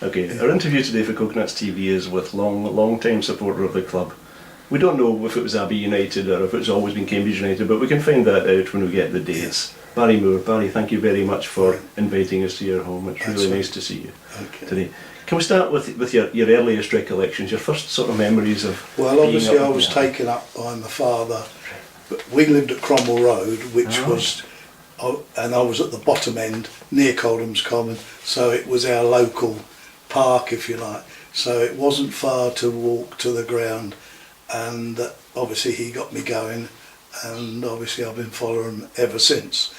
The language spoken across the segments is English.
Okay, our interview today for Coconuts TV is with long-time supporter of the club. We don't know if it was Abbey United or if it's always been Cambridge United, but we can find that out when we get the dates. Barry Moore. Barry, thank you very much for inviting us to your home. It's really nice to see you today. Can we start with your earliest recollections, your first sort of memories of Well, obviously I was taken up by my father. We lived at Cromwell Road, which was, and I was at the bottom end near Coldham's Common, so it was our local park, if you like. So it wasn't far to walk to the ground, and obviously he got me going, and obviously I've been following ever since.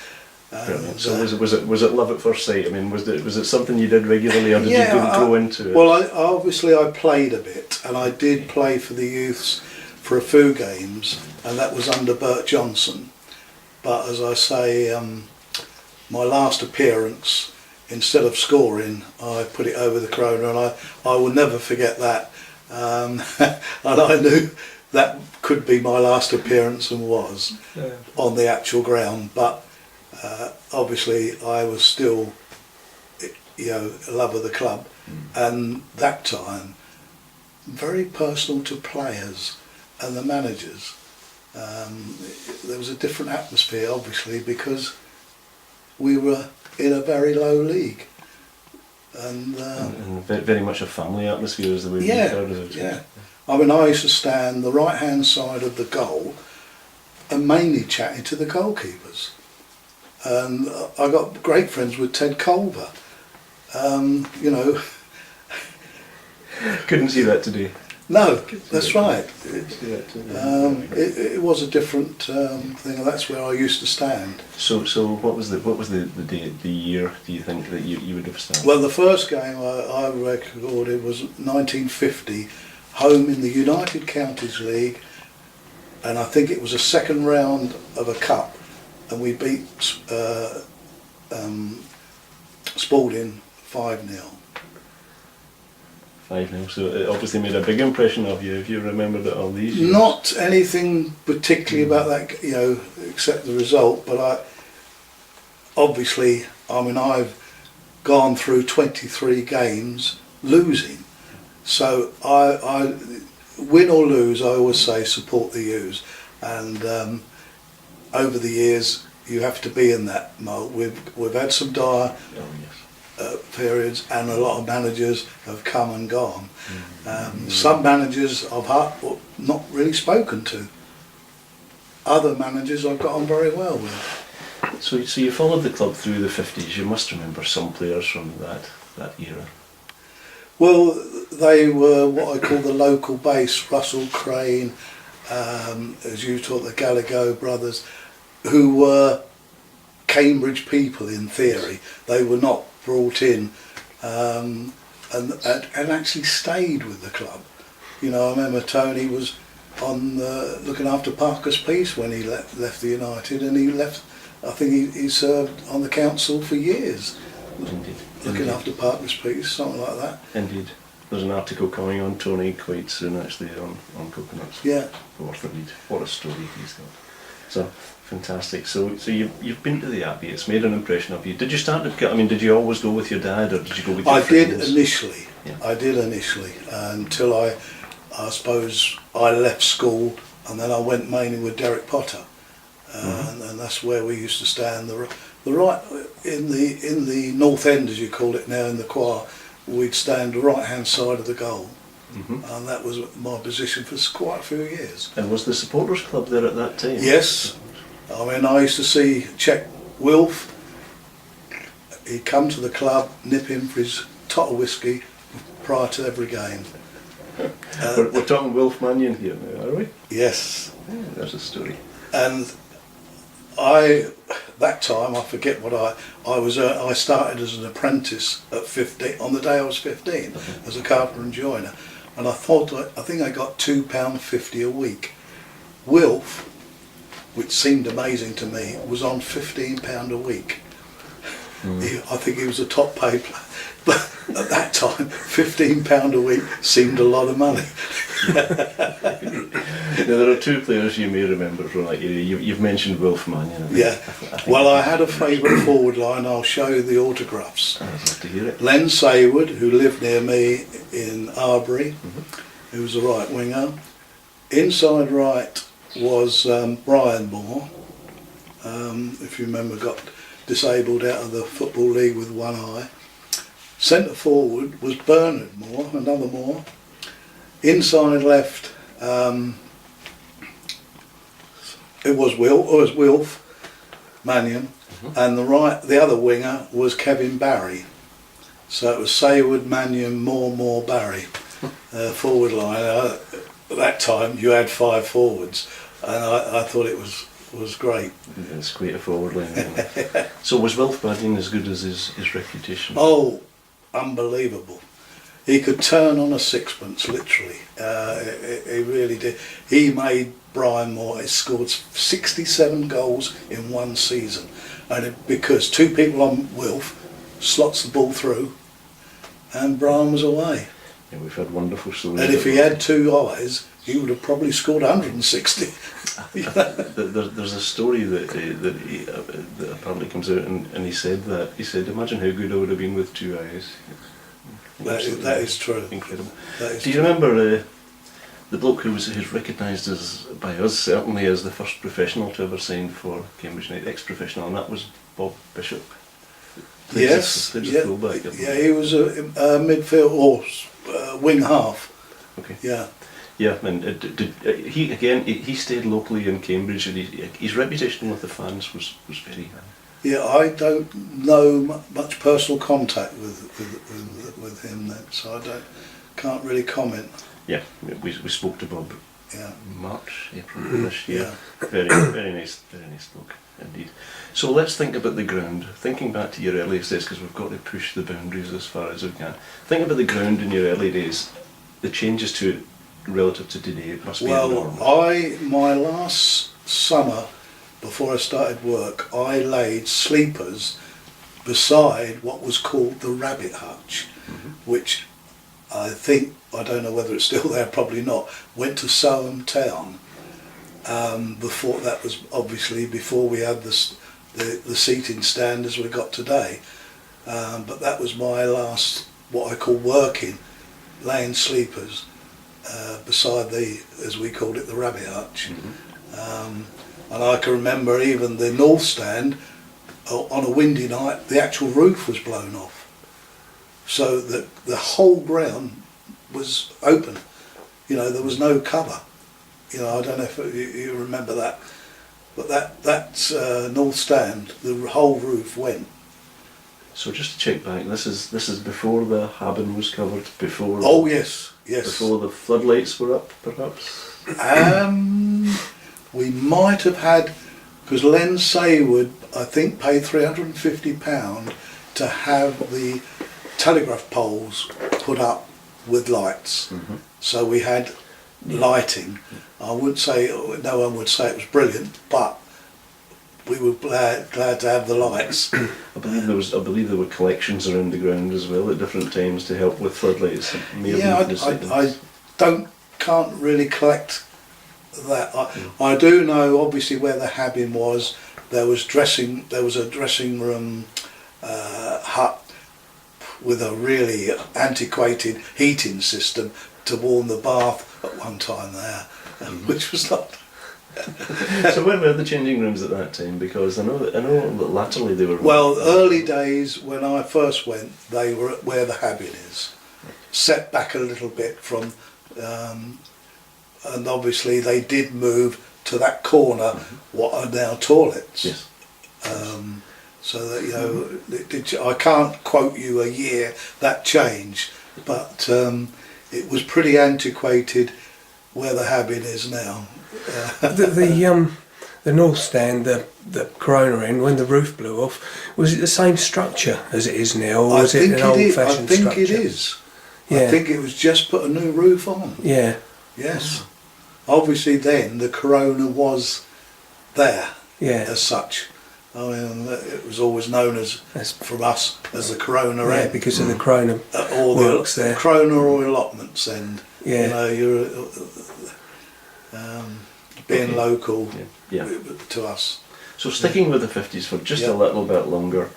So was it love at first sight? I mean, was it something you did regularly, or did you grow into it? Well, I played a bit, and I did play for the youths for a few games, and that was under Bert Johnson. But as I say, my last appearance, instead of scoring, I put it over the corner, and I will never forget that. And I knew that could be my last appearance, and was on the actual ground. But obviously I was still, a love of the club, and that time very personal to players and the managers. There was a different atmosphere, obviously, because we were in a very low league, and very much a family atmosphere is the way we referred to it. Yeah. I mean, I used to stand the right hand side of the goal and mainly chatting to the goalkeepers. And I got great friends with Ted Culver. Couldn't see that today. No, that's right. It was a different thing, and that's where I used to stand. So what was the year, do you think, that you would have started? Well, the first game I recorded was 1950, home in the United Counties League, and I think it was a second round of a cup, and we beat Spalding 5-0. 5-0, so it obviously made a big impression of you, if you remembered it all these years. Not anything particularly about that, except the result, but I've gone through 23 games losing. So I win or lose, I always say support the U's, and over the years you have to be in that mode. We've had some dire periods, and a lot of managers have come and gone. Some managers I've not really spoken to. Other managers I've got on very well with. So you followed the club through the 50s. You must remember some players from that era. Well, they were what I call the local base. Russell Crane, as you taught, the Gallagher brothers, who were Cambridge people in theory. They were not brought in, and actually stayed with the club. I remember Tony was on looking after Parker's Peace when he left the United, and he left. I think he served on the council for years. Indeed. Looking after Parker's Peace, something like that. Indeed. There's an article coming on Tony quite soon, actually, on Coconuts. Yeah. Worth a read. What a story he's got. So fantastic. So you've been to the Abbey. It's made an impression of you. Did you start to? I mean, did you always go with your dad, or did you go with your friends? I did initially, until I suppose I left school, and then I went mainly with Derek Potter, and that's where we used to stand. The right in the north end, as you call it now, in the choir, we'd stand the right hand side of the goal. And that was my position for quite a few years. And was the supporters club there at that time? Yes. I mean, I used to see Wilf. He'd come to the club, nip him for his tot of whiskey prior to every game. We're talking Wilf Mannion here now, are we? Yes. Yeah, there's a story. And that time, I forget what I started as an apprentice at 15, on the day I was 15, as a carpenter and joiner. And I think I got £2.50 a week. Wilf, which seemed amazing to me, was on £15 a week. I think he was a top paid player. But at that time, £15 a week seemed a lot of money. Now, there are two players you may remember from that area. You've mentioned Wilf Mannion. Yeah. Well, I had a favourite forward line. I'll show you the autographs. I'd love to hear it. Len Saywood, who lived near me in Arbury, who was a right winger. Inside right was Brian Moore, if you remember, got disabled out of the Football League with one eye. Centre forward was Bernard Moore, another Moore. Inside left, it was Wilf Mannion, and the other winger was Kevin Barry. So it was Saywood, Mannion, Moore, Barry, forward line. At that time, you had 5 forwards, and I thought it was great. It's quite a forward line. So was Wilf Mannion as good as his reputation? Oh, unbelievable. He could turn on a sixpence, literally. He really did. He made Brian Moore, he scored 67 goals in one season. And because 2 people on Wilf slots the ball through, and Brian was away. Yeah, we've had wonderful stories. And if he had 2 eyes, he would have probably scored 160. There's a story that apparently comes out, and he said, imagine how good I would have been with 2 eyes. That is true. Incredible. That is Do you remember the bloke who's recognised by us certainly as the first professional to ever sign for Cambridge United, ex-professional, and that was Bob Bishop? Yes, yeah, fullback, yeah, he was a midfield or wing half. Okay. Yeah. Yeah, and he stayed locally in Cambridge, and his reputation with the fans was very high. Yeah, I don't know much personal contact with him then, so can't really comment. Yeah, we spoke to Bob. Yeah. March, April this year. Yeah. Very nice bloke indeed. So let's think about the ground. Thinking back to your earliest days, because we've got to push the boundaries as far as we can. Think about the ground in your early days. The changes to it relative to today, it must be enormous. My last summer before I started work, I laid sleepers beside what was called the Rabbit Hutch, which I don't know whether it's still there, probably not, went to Soham Town. Before that was obviously before we had the seating stand as we got today. But that was my last, what I call working, laying sleepers beside as we called it, the Rabbit Hutch. And I can remember even the North Stand, on a windy night, the actual roof was blown off. So that the whole ground was open. You know, there was no cover. You know, I don't know if you remember that. But that North Stand, the whole roof went. So just to check back, this is before the Haben was covered, before... Oh yes. Before the floodlights were up, perhaps? We might have had, because Len Saywood, I think, paid £350 to have the telegraph poles put up with lights. So we had lighting. I would say, no one would say it was brilliant, but we were glad to have the lights. I believe there were collections around the ground as well at different times to help with floodlights. I can't really collect that. I do know obviously where the Haben was. There was a dressing room hut with a really antiquated heating system to warm the bath at one time there, which was not. So where were the changing rooms at that time? Because I know that latterly they were... Well, early days when I first went, they were at where the Haben is, set back a little bit from, and obviously they did move to that corner, what are now toilets. Yes. So that, you know, I can't quote you a year that changed, but it was pretty antiquated where the Haben is now. The North Stand, the Corona end, when the roof blew off, was it the same structure as it is now, or was it an old-fashioned structure? I think it is. Yeah. I think it was just put a new roof on. Yeah. Yes. Obviously then the Corona was there as such. I mean, it was always known as from us as the Corona end. Yeah, because of the Corona or works the there. Corona or allotments end. Yeah. You know, you're being Okay. local Yeah. to us. So sticking with the 50s for just Yeah. a little bit longer,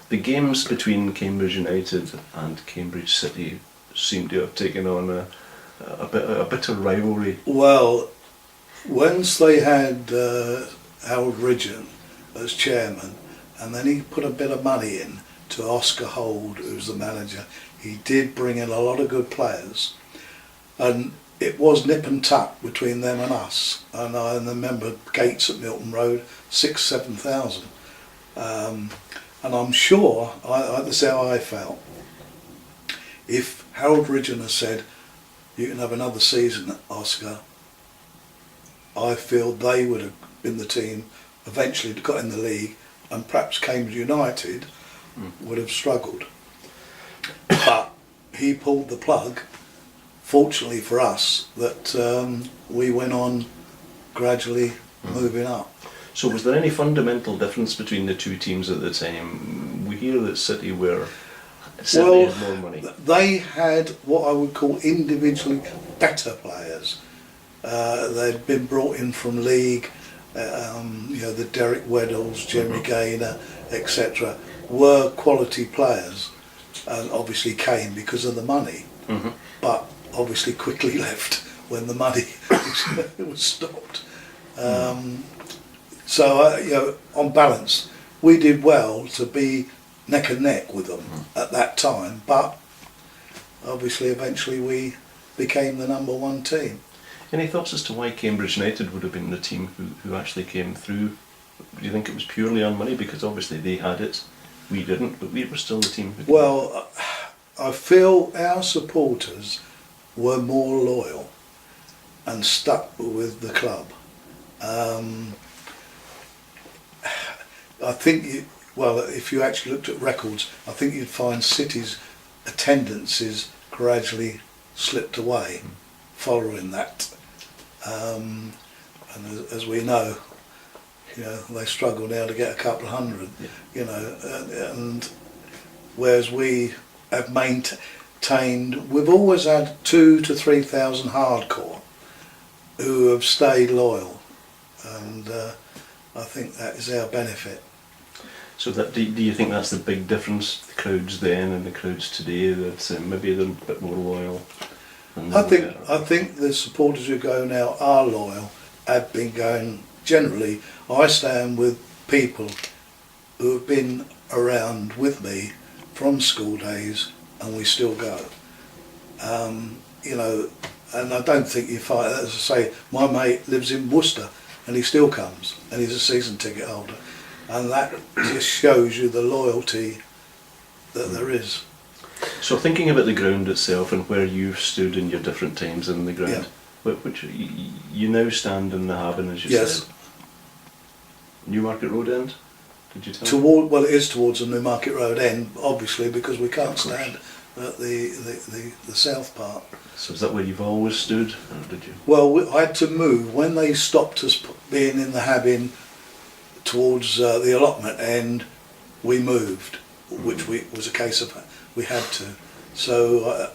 the games between Cambridge United and Cambridge City seem to have taken on a bit of rivalry. Well, once they had Harold Ridgeon as chairman, and then he put a bit of money in to Oscar Hold, who was the manager. He did bring in a lot of good players, and it was nip and tuck between them and us. And I remember gates at Milton Road, 6,000-7,000. And I'm sure, this is how I felt, if Harold Ridgeon had said, you can have another season, Oscar, I feel they would have been the team eventually that got in the league, and perhaps Cambridge United would have struggled. But he pulled the plug, fortunately for us, that we went on gradually moving up. So was there any fundamental difference between the two teams at the time? We hear that City certainly had more money. They had what I would call individually better players. They'd been brought in from league, you know, the Derek Weddells, Jeremy Gaynor, etc. were quality players, and obviously came because of the money, but obviously quickly left when the money was stopped. So, you know, on balance, we did well to be neck and neck with them at that time, but obviously eventually we became the number one team. Any thoughts as to why Cambridge United would have been the team who actually came through? Do you think it was purely on money? Because obviously they had it, we didn't, but we were still the team who did. Well, I feel our supporters were more loyal and stuck with the club. I think, if you actually looked at records, I think you'd find City's attendances gradually slipped away following that. And as we know, you know, they struggle now to get a couple of hundred, you know, and whereas we have maintained, we've always had 2,000 to 3,000 hardcore who have stayed loyal, and I think that is our benefit. So do you think that's the big difference, the crowds then and the crowds today, that maybe they're a bit more loyal? I think the supporters who go now are loyal, have been going generally. I stand with people who have been around with me from school days, and we still go. You know, and I don't think you find, as I say, my mate lives in Worcester and he still comes, and he's a season ticket holder, and that just shows you the loyalty that there is. So thinking about the ground itself and where you've stood in your different times in the ground, which you now stand in the Haben, as you said. Newmarket Road end, did you tell me? Well, it is towards the Newmarket Road end, obviously, because we can't stand at the south part. So is that where you've always stood, or did you? Well, I had to move when they stopped us being in the Haben towards the allotment end. We moved, which was a case of we had to. So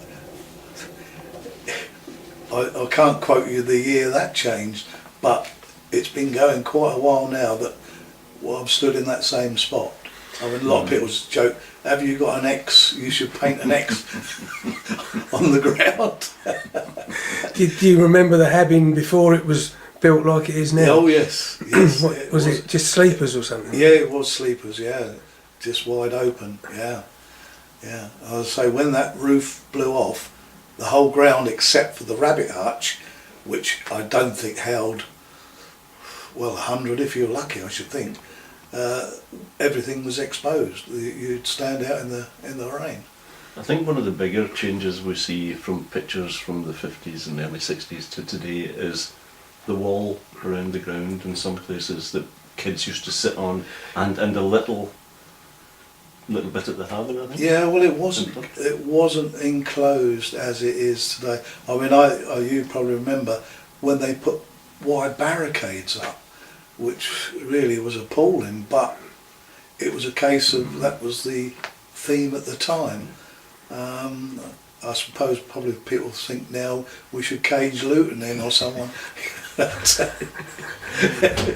I can't quote you the year that changed, but it's been going quite a while now that I've stood in that same spot. I mean, a lot of people joke, have you got an X? You should paint an X on the ground. Do you remember the Haben before it was built like it is now? Oh yes. Was it just sleepers or something? Yeah, it was sleepers, yeah. Just wide open, yeah. Yeah. I would say when that roof blew off, the whole ground except for the rabbit hutch, which I don't think held, well, 100 if you're lucky, I should think. Everything was exposed. You'd stand out in the rain. I think one of the bigger changes we see from pictures from the 50s and early 60s to today is the wall around the ground in some places that kids used to sit on, and a little bit at the Haben, I think. Yeah, well, it wasn't enclosed as it is today. I mean, you probably remember when they put wide barricades up, which really was appalling, but it was a case of that was the theme at the time. I suppose probably people think now we should cage Luton in or someone.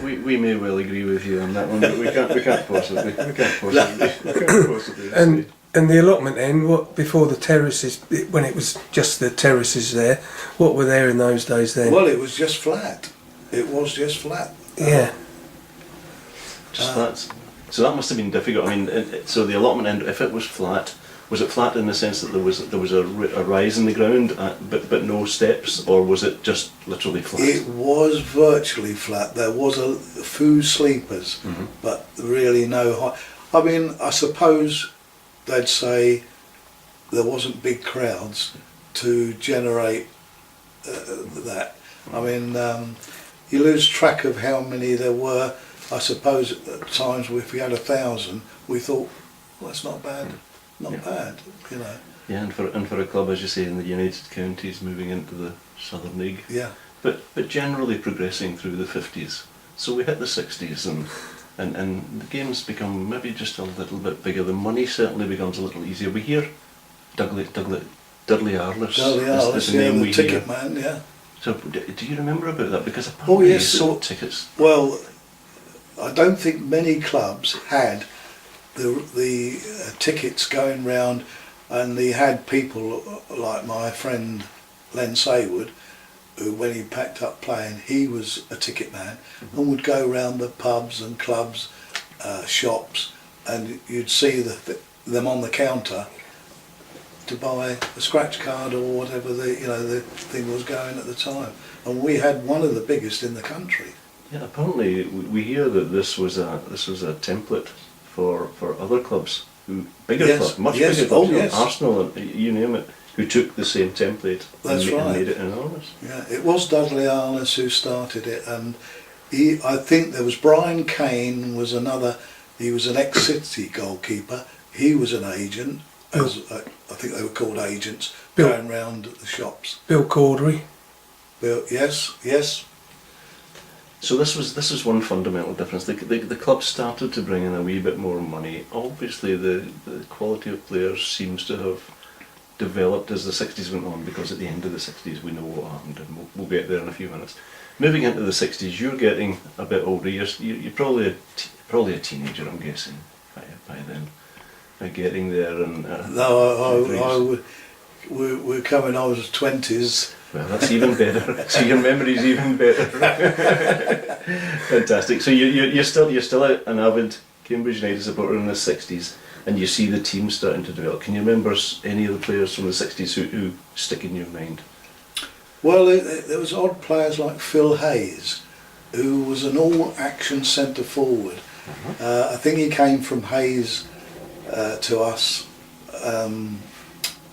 we may well agree with you on that one, but we can't possibly say. And the allotment end, what before the terraces, when it was just the terraces there, what were there in those days then? Well, it was just flat. It was just flat. Yeah. Just flat. So that must have been difficult. I mean, so the allotment end, if it was it flat in the sense that there was a rise in the ground, but no steps, or was it just literally flat? It was virtually flat. There was a few sleepers, but really no height. I mean, I suppose they'd say there wasn't big crowds to generate that. I mean, you lose track of how many there were. I suppose at times if we had 1,000, we thought, well, that's not bad, bad, you know. Yeah, and for a club, as you say, in the United Counties, moving into the Southern League. Yeah. But generally progressing through the 50s. So we hit the 60s, and the games become maybe just a little bit bigger. The money certainly becomes a little easier. We hear Dudley Arliss. Dudley Arliss, the ticket man, yeah. So do you remember about that? Because apparently he sold tickets. Well, I don't think many clubs had the tickets going round, and he had people like my friend Len Saywood, who when he packed up playing, he was a ticket man and would go round the pubs and clubs, shops, and you'd see them on the counter to buy a scratch card or whatever the thing was going at the time. And we had one of the biggest in the country. Yeah, apparently we hear that this was a template for other clubs, bigger clubs, much bigger clubs, Arsenal, you name it, who took the same template and made it enormous. Yeah, it was Dudley Arliss who started it, and I think there was Brian Kane was another. He was an ex-City goalkeeper. He was an agent, as I think they were called agents, going round the shops. Bill Cawdry. Yes. So this was one fundamental difference. The club started to bring in a wee bit more money. Obviously, the quality of players seems to have developed as the 60s went on, because at the end of the 60s we know what happened, and we'll get there in a few minutes. Moving into the 60s, you're getting a bit older. You're probably a teenager, I'm guessing, by then. Getting there and no, we're coming. I was 20s. Well, that's even better. So your memory's even better. Fantastic. So you're still an avid Cambridge United supporter in the 60s, and you see the team starting to develop. Can you remember any of the players from the 60s who stick in your mind? Well, there was odd players like Phil Hayes, who was an all-action centre forward. I think he came from Hayes to us,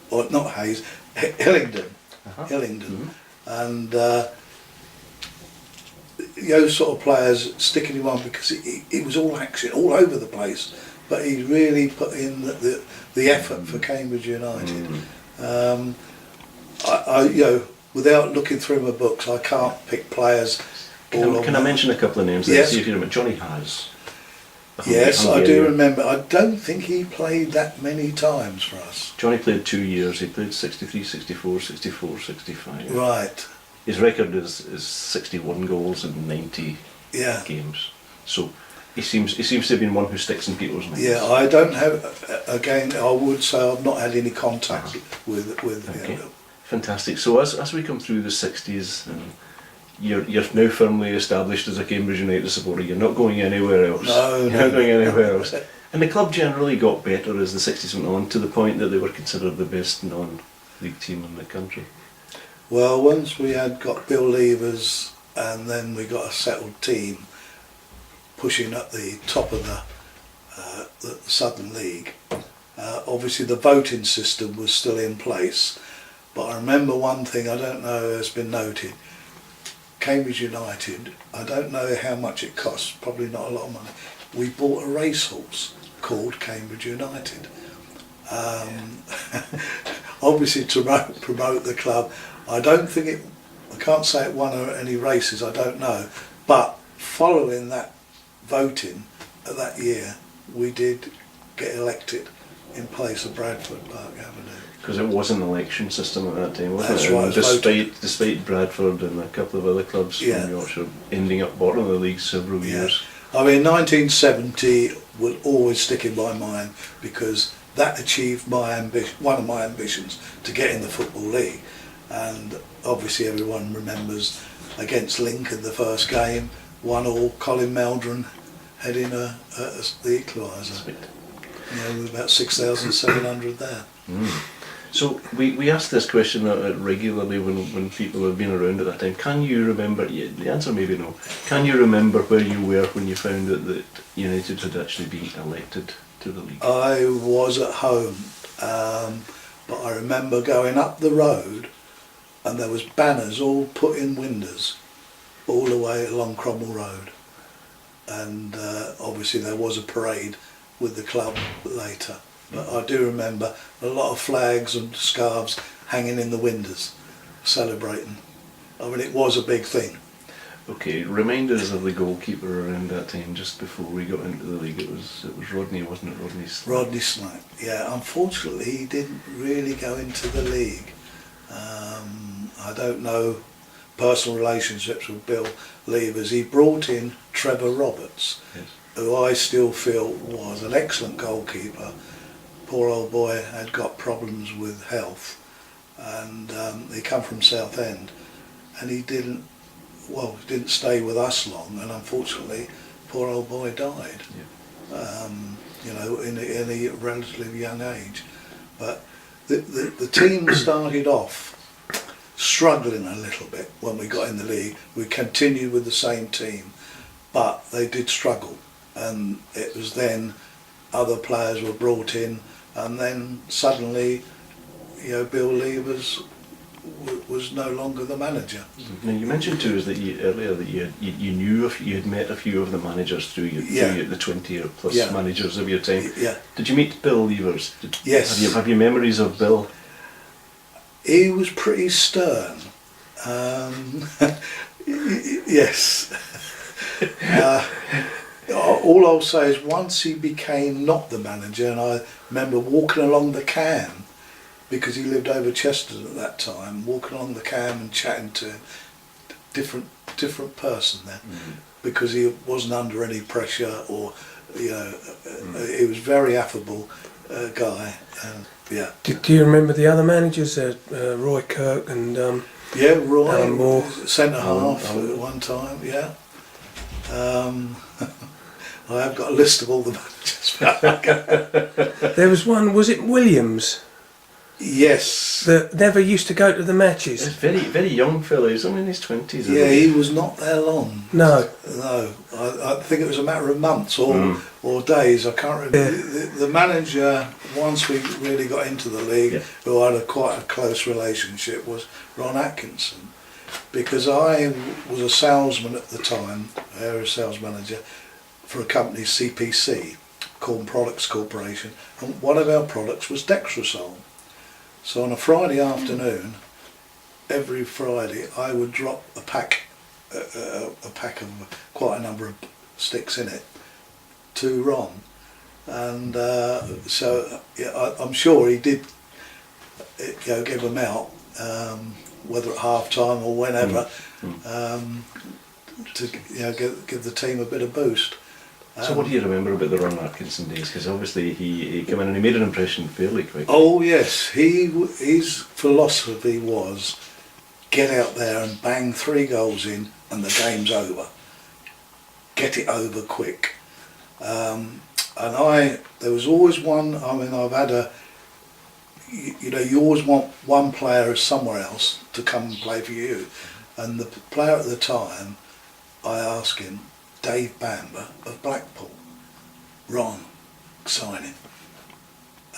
or not Hayes, Hillingdon. And those sort of players sticking him on because it was all action, all over the place, but he really put in the effort for Cambridge United. I without looking through my books, I can't pick players. Can I mention a couple of names? Yes. See if you remember. Johnny Haas. Yes, I do remember. I don't think he played that many times for us. Johnny played 2 years. He played 63, 64, 64, 65. Right. His record is 61 goals in 90 games. So he seems to have been one who sticks in people's minds. Yeah, I don't have. Again, I would say I've not had any contact with okay. Fantastic. So as we come through the 60s. You're now firmly established as a Cambridge United supporter. You're not going anywhere else. No, you're not going anywhere else. And the club generally got better as the 60s went on, to the point that they were considered the best non-league team in the country. Well, once we had got Bill Levers, and then we got a settled team pushing up the top of the Southern League. Obviously, the voting system was still in place, but I remember one thing. I don't know has been noted. Cambridge United, I don't know how much it costs, probably not a lot of money. We bought a racehorse called Cambridge United. Obviously to promote the club. I can't say it won any races, I don't know. But following that voting that year, we did get elected in place of Bradford Park Avenue. Because it was an election system at that time, wasn't That's it? right, And despite Bradford and a couple of other clubs from Yorkshire ending up bottom of the league several years. I mean, 1970 will always stick in my mind because that achieved one of my ambitions to get in the Football League. And obviously everyone remembers against Lincoln the first game, 1-1, Colin Meldrum heading the equaliser. You know, with about 6,700 there. Mm. So we asked this question regularly when people have been around at that time. Can you remember, the answer may be no, can you remember where you were when you found out that United had actually been elected to the league? I was at home, but I remember going up the road and there was banners all put in windows all the way along Cromwell Road. And obviously there was a parade with the club later. But I do remember a lot of flags and scarves hanging in the windows, celebrating. I mean, it was a big thing. Okay, remind us of the goalkeeper around that time, just before we got into the league. It was Rodney, wasn't it? Rodney Snipe. Yeah, unfortunately he didn't really go into the league. I don't know personal relationships with Bill Levers. He brought in Trevor Roberts, yes, who I still feel was an excellent goalkeeper. Poor old boy had got problems with health, and he come from Southend, and he didn't stay with us long, and unfortunately poor old boy died. Yeah. You know, in a relatively young age. But the team started off struggling a little bit when we got in the league. We continued with the same team, but they did struggle, and it was then other players were brought in, and then suddenly, you know, Bill Levers was no longer the manager. Now you mentioned to us that earlier that you knew you had met a few of the managers through the 20 or plus managers of your time. Yeah. Did you meet Bill Levers? Yes. Have you memories of Bill? He was pretty stern. Yes. All I'll say is once he became not the manager, and I remember walking along the Cam, because he lived over Chesterfield at that time, walking along the Cam and chatting to him, different person there, because he wasn't under any pressure, or you know, he was very affable guy. Yeah. Do you remember the other managers, Roy Kirk and yeah, Roy, Alan Moore, centre half at one time. Yeah. I have got a list of all the managers. There was one. Was it Williams? Yes. That never used to go to the matches. He's very young fellow. He's only in his 20s. Yeah, he was not there long. No. I think it was a matter of months or days. I can't remember. Yeah. The manager, once we really got into the league, who I had quite a close relationship, was Ron Atkinson, because I was a salesman at the time, area sales manager for a company, CPC, Corn Products Corporation, and one of our products was Dextrosol. So on a Friday afternoon, every Friday, I would drop a pack of quite a number of sticks in it to Ron, and so yeah, I'm sure he did, you know, give them out, whether at half time or whenever, to you know give the team a bit of boost. So what do you remember about the Ron Atkinson days? Because obviously he came in and he made an impression fairly quickly. Oh yes, his philosophy was get out there and bang 3 goals in and the game's over. Get it over quick. And there was always one, I mean I've had you know, you always want one player somewhere else to come and play for you. And the player at the time, I asked him, Dave Bamber of Blackpool, Ron, sign him.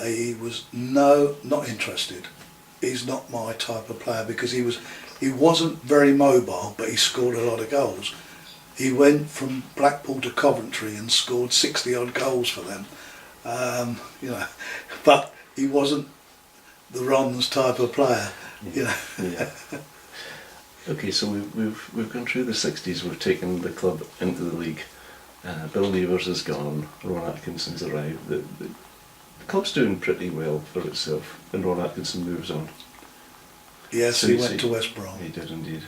He was not interested. He's not my type of player, because he wasn't very mobile, but he scored a lot of goals. He went from Blackpool to Coventry and scored 60 odd goals for them. You know, but he wasn't the Ron's type of player. You know. Yeah. Okay, so we've gone through the 60s, we've taken the club into the league. Bill Levers has gone, Ron Atkinson's arrived. The The club's doing pretty well for itself, and Ron Atkinson moves on. Yes, So he you went see- to West Brom. He did indeed.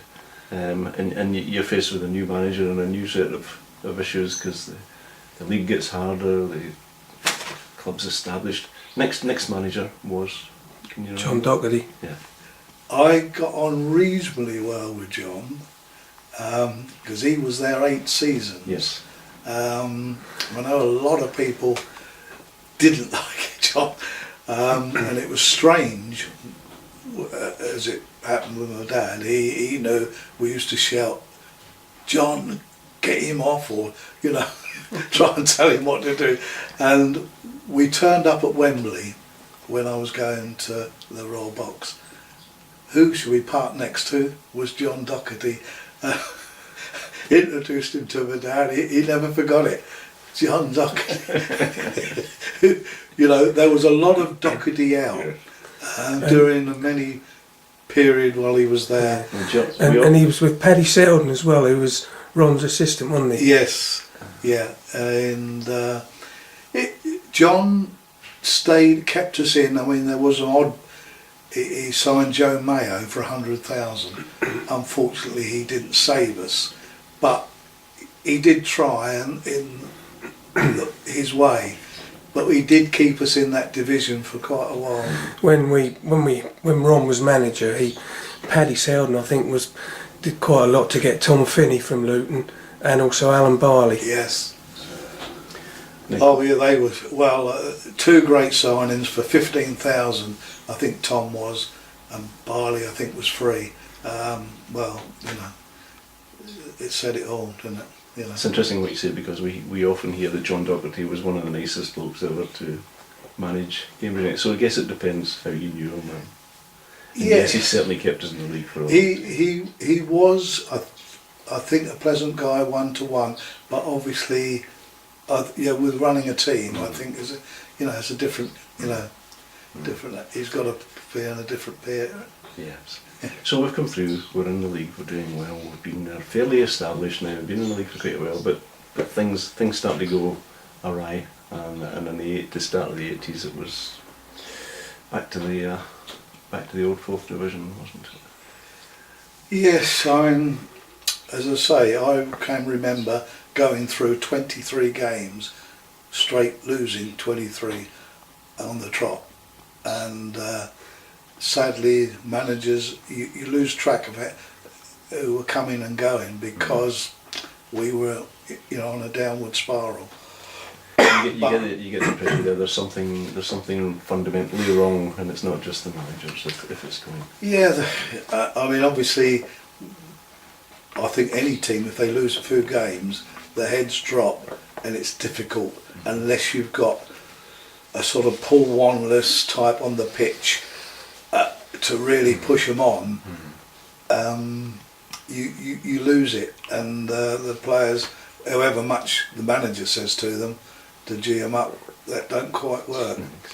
And you're faced with a new manager and a new set of issues because the league gets harder, the club's established. Next manager was, can you John remember? Docherty. Yeah. I got on reasonably well with John because he was there 8 seasons. Yes. I know a lot of people didn't like John, and it was strange as it happened with my dad. He knew we used to shout, "John, get him off," or try and tell him what to do. And we turned up at Wembley when I was going to the Royal Box. Who should we park next to was John Docherty. Introduced him to my dad. He never forgot it. John Docherty. There was a lot of Docherty out during the many period while he was there. And he was with Paddy Selden as well, who was Ron's assistant, wasn't he? Yes, yeah, and John kept us in. I mean, there was an odd. He signed Joe Mayo for 100,000. Unfortunately, he didn't save us, but he did try and in his way. But he did keep us in that division for quite a while. When Ron was manager, Paddy Selden, I think, did quite a lot to get Tom Finney from Luton and also Alan Barley. Yes. Oh yeah, they were 2 great signings for 15,000. I think Tom was, and Barley I think was free. It said it all, didn't it? It's interesting what you say because we often hear that John Docherty was one of the nicest blokes ever to manage Cambridge United. So I guess it depends how you knew him. And yes, he certainly kept us in the league for a while. He was, I think, a pleasant guy 1-to-1, but obviously, with running a team, I think it's a different, different. He's got to be on a different peer. Yes. So we've come through, we're in the league, we're doing well, we've been fairly established now, we've been in the league for quite a while, but things start to go awry, and in the start of the 80s it was back to the old 4th division, wasn't it? Yes, as I say, I can remember going through 23 games, straight losing 23 on the trot, and sadly managers, you lose track of it, who were coming and going because we were on a downward spiral. You get the impression that there's something fundamentally wrong, and it's not just the managers if it's going. Yeah, obviously, I think any team, if they lose a few games, the heads drop, and it's difficult unless you've got a sort of Paul Wanless type on the pitch to really push them on. You lose it, and the players, however much the manager says to them to gee them up, that don't quite work.